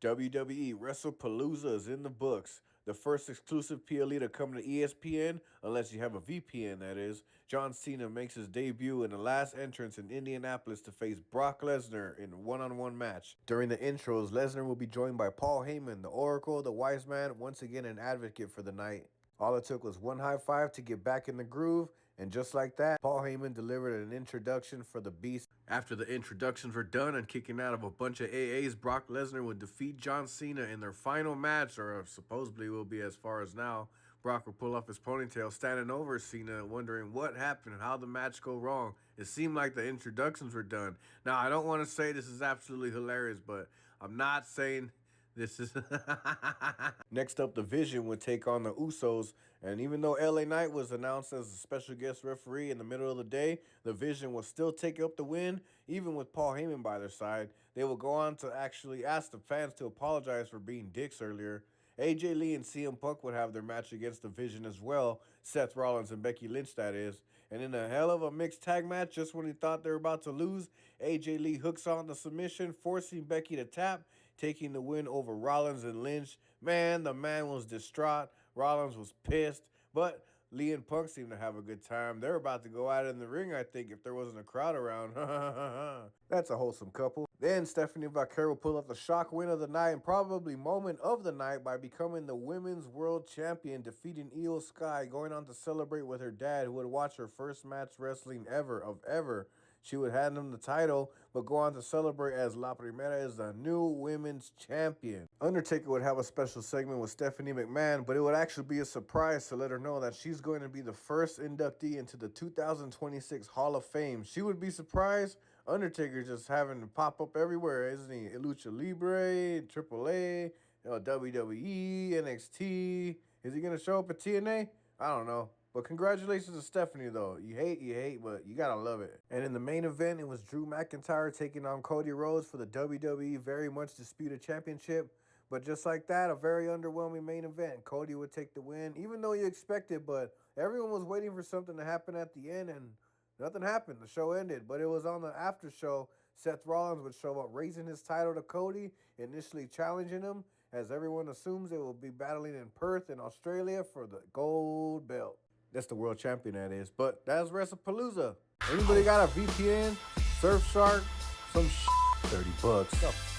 WWE Wrestlepalooza is in the books. The first exclusive PLE to come to ESPN, unless you have a VPN, that is. John Cena makes his debut in the last entrance in Indianapolis to face Brock Lesnar in a one-on-one match. During the intros, Lesnar will be joined by Paul Heyman, the Oracle, the Wise Man, once again an advocate for the night. All it took was one high five to get back in the groove, and just like that, Paul Heyman delivered an introduction for the Beast. After the introductions were done and kicking out of a bunch of AAs, Brock Lesnar would defeat John Cena in their final match, or supposedly will be as far as now. Brock would pull off his ponytail, standing over Cena, wondering what happened, how the match go wrong. It seemed like the introductions were done. Now, I don't want to say this is absolutely hilarious, but I'm not saying this is... Next up, The Vision would take on the Usos, and even though LA Knight was announced as a special guest referee in the middle of the day, The Vision will still take up the win, even with Paul Heyman by their side. They will go on to actually ask the fans to apologize for being dicks earlier. AJ Lee and CM Punk would have their match against The Vision as well, Seth Rollins and Becky Lynch, that is. And in a hell of a mixed tag match, just when he thought they were about to lose, AJ Lee hooks on the submission, forcing Becky to tap, taking the win over Rollins and Lynch. Man, the man was distraught. Rollins was pissed, but Lee and Punk seemed to have a good time. They're about to go out in the ring, I think, if there wasn't a crowd around. That's a wholesome couple. Then Stephanie Vaquer will pull up the shock win of the night and probably moment of the night by becoming the Women's World Champion, defeating IYO SKY, going on to celebrate with her dad, who would watch her first match wrestling ever. She would hand him the title, but go on to celebrate as La Primera is the new women's champion. Undertaker would have a special segment with Stephanie McMahon, but it would actually be a surprise to let her know that she's going to be the first inductee into the 2026 Hall of Fame. She would be surprised. Undertaker just having to pop up everywhere, isn't he? Lucha Libre, AAA, WWE, NXT. Is he going to show up at TNA? I don't know. But congratulations to Stephanie, though. You hate, but you gotta love it. And in the main event, it was Drew McIntyre taking on Cody Rhodes for the WWE Very Much Disputed Championship. But just like that, a very underwhelming main event. Cody would take the win, even though you expected, but everyone was waiting for something to happen at the end, and nothing happened. The show ended, but it was on the after show. Seth Rollins would show up, raising his title to Cody, initially challenging him, as everyone assumes they will be battling in Perth in Australia for the gold belt. That's the world champion, that is. But that's Wrestlepalooza. Anybody got a VPN, Surfshark, some $30?